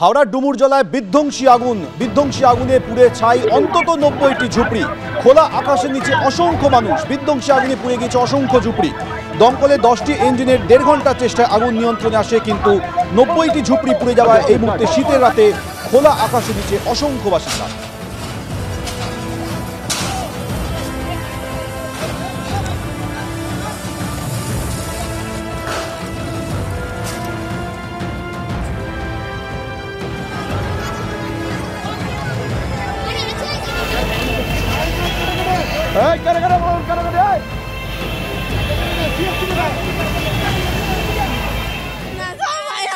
হাওড়ার ডুমুরজলায় বিধ্বংসী আগুনে পুড়ে ছাই অন্তত 90টি ঝুপড়ি। খোলা আকাশের নিচে অসংখ্য মানুষ। বিধ্বংসী আগুনে পুড়ে গেছে অসংখ্য ঝুপড়ি। দমকলে 10টি ইঞ্জিনের 1.5 ঘন্টার চেষ্টায় আগুন নিয়ন্ত্রণে আসে, কিন্তু 90টি ঝুপড়ি পুড়ে যাওয়ায় এই মুহূর্তে শীতের রাতে খোলা আকাশের নিচে অসংখ্য বাসিন্দা।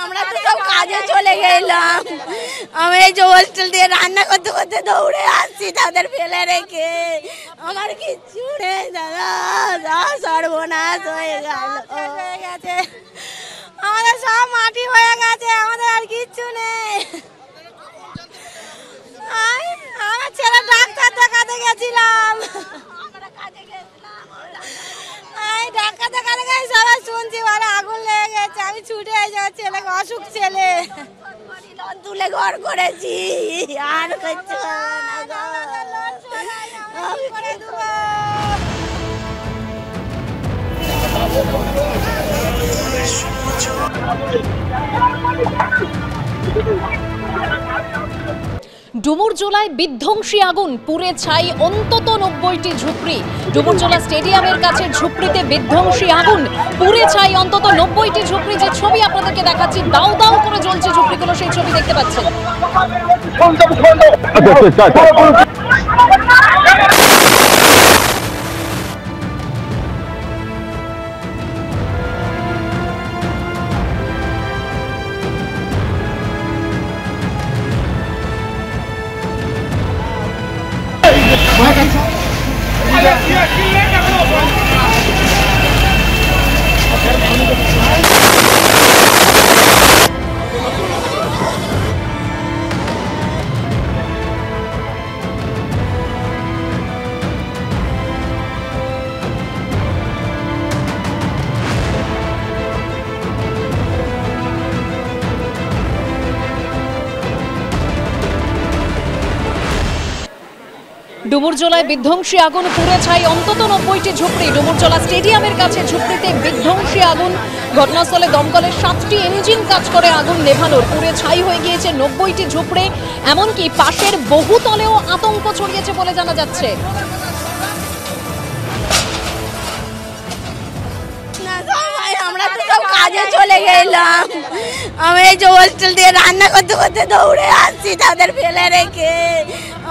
আমরা তো সব কাজে চলে গেলাম। আমি এই যে হোস্টেল দিয়ে রান্না করতে করতে দৌড়ে আসছি তাদের ফেলে রেখে। আমার কিচ্ছু নেই দাদা, সর্বনাশ হয়ে গেছে। আমাদের সব মাটি হয়ে গেছে, আমাদের আর কিচ্ছু নেই। আমার ছেলে ডাক্তার দেখাতে গেছিলাম, ডাক্তার দেখাতে গেছি, সবাই শুনছি বলে আগুন লেগে গেছে। আমি ছুটে এসে ছেলেকে, অসুখ ছেলে, তুলে ঘর করেছি। আর কিছু ডুমুরজলায় বিধ্বংসী আগুন, পুড়ে ছাই অন্তত 90টি ঝুপড়ি। ডুমুরজলা স্টেডিয়ামের কাছে ঝুপড়িতে বিধ্বংসী আগুন, পুড়ে ছাই অন্তত 90টি ঝুপড়ি। যে ছবি আপনাদেরকে দেখাচ্ছি, দাউ দাউ করে জ্বলছে ঝুপড়িগুলো, সেই ছবি দেখতে পাচ্ছেন। ডুমুরজলায় বিধ্বংসী আগুন, পুড়ে ছাই অন্তত 90টি ঝুপড়ি। ডুমুরজলা স্টেডিয়ামের কাছে ঝুপড়িতে বিধ্বংসী আগুন। ঘটনাস্থলে দমকলের 7টি ইঞ্জিন কাজ করে আগুন নেভানোর। পুড়ে ছাই হয়ে গিয়েছে 90টি ঝুপড়ি। এমনকি পাশের বহুতলেও আতঙ্ক ছড়িয়েছে বলে জানা যাচ্ছে। আমরা তো সব কাজে চলে গেলাম। আমি এই যে হোস্টেল দিয়ে রান্না করতে করতে দৌড়ে আসছি তাদের ফেলে রেখে।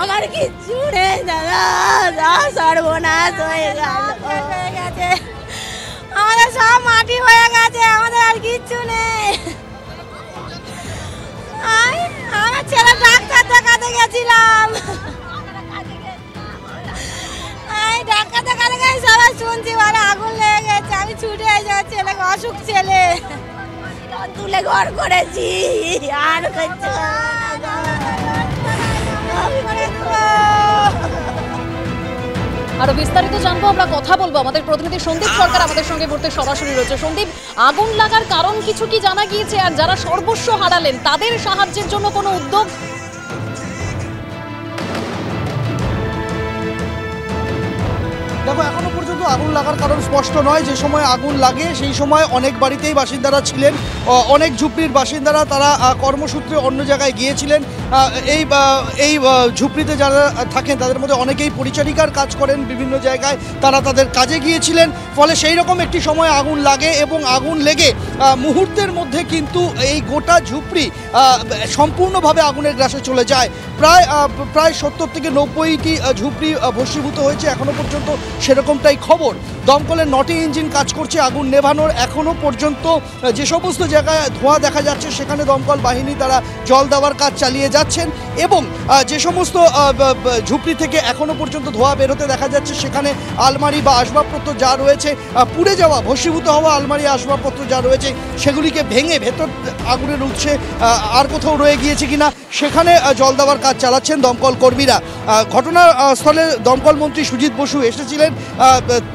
আমার কিচ্ছু নেই দাদা, সর্বনাশ হয়ে গেছে। আমাদের সব মাটি হয়ে গেছে, আমাদের আর কিচ্ছু নেই। আমার ছেলে ডাক্তার দেখাতে গেছিলাম, ডাক্তার দেখাতে গেছি, সবাই শুনছি বলে আগুন লেগে গেছে। আমি ছুটে এসে ছেলেকে, অসুখ ছেলে, তুলে ঘর করেছি। আর কিছু আরো বিস্তারিত জানবো, আমরা কথা বলবো। আমাদের প্রতিনিধি সন্দীপ সরকার আমাদের সঙ্গে বলতে সরাসরি রয়েছে। সন্দীপ, আগুন লাগার কারণ কিছু কি জানা গিয়েছে? আর যারা সর্বস্ব হারালেন তাদের সাহায্যের জন্য কোনো উদ্যোগ? দেখো, এখনো পর্যন্ত আগুন লাগার কারণ স্পষ্ট নয়। যে সময় আগুন লাগে সেই সময় অনেক বাড়িতেই বাসিন্দারা ছিলেন, অনেক ঝুপড়ির বাসিন্দারা তারা কর্মসূত্রে অন্য জায়গায় গিয়েছিলেন। এই ঝুপড়িতে যারা থাকেন তাদের মধ্যে অনেকেই পরিচারিকার কাজ করেন বিভিন্ন জায়গায়, তারা তাদের কাজে গিয়েছিলেন। ফলে সেই রকম একটি সময় আগুন লাগে এবং আগুন লেগে মুহূর্তের মধ্যে কিন্তু এই গোটা ঝুপড়ি সম্পূর্ণভাবে আগুনের গ্রাসে চলে যায়। প্রায় 70 থেকে 90টি ঝুপড়ি ভস্মীভূত হয়েছে এখনো পর্যন্ত, সেরকমটাই খবর। দমকলের 9টি ইঞ্জিন কাজ করছে আগুন নেভানোর। এখনো পর্যন্ত যে সমস্ত জায়গায় ধোঁয়া দেখা যাচ্ছে সেখানে দমকল বাহিনী তারা জল দেওয়ার কাজ চালিয়ে যাচ্ছেন, এবং যে সমস্ত ঝুপড়ি থেকে এখনো পর্যন্ত ধোঁয়া বেরোতে দেখা যাচ্ছে সেখানে আলমারি বা আসবাবপত্র যা রয়েছে, পুড়ে যাওয়া ভস্মীভূত হওয়া আলমারি আসবাবপত্র যা রয়েছে সেগুলিকে ভেঙে ভেতর আগুনের উৎসে আর কোথাও রয়ে গিয়েছে কিনা সেখানে জল দেওয়ার কাজ চালাচ্ছেন দমকল কর্মীরা। ঘটনাস্থলে দমকল মন্ত্রী সুজিত বসু এসেছিলেন ছিলেন,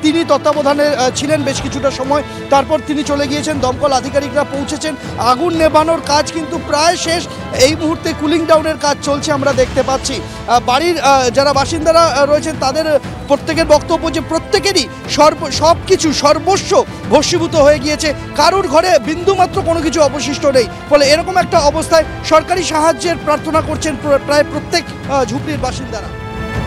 তিনি তত্ত্বাবধানে ছিলেন বেশ কিছুটা সময়, তারপর তিনি চলে গিয়েছেন, দমকল আধিকারিকরা পৌঁছেছেন, আগুন নেভানোর কাজ কিন্তু প্রায় শেষ। এই মুহূর্তে কুলিং ডাউনের কাজ চলছে আমরা দেখতে পাচ্ছি। বাড়ির যারা বাসিন্দারা রয়েছেন তাদের প্রত্যেকের বক্তব্য যে প্রত্যেকেরই সব কিছু সর্বস্ব ভস্মীভূত হয়ে গিয়েছে, কারুর ঘরে বিন্দুমাত্র কোনো কিছু অবশিষ্ট নেই। ফলে এরকম একটা অবস্থায় সরকারি সাহায্যের প্রার্থনা করছেন প্রায় প্রত্যেক ঝুপড়ির বাসিন্দারা।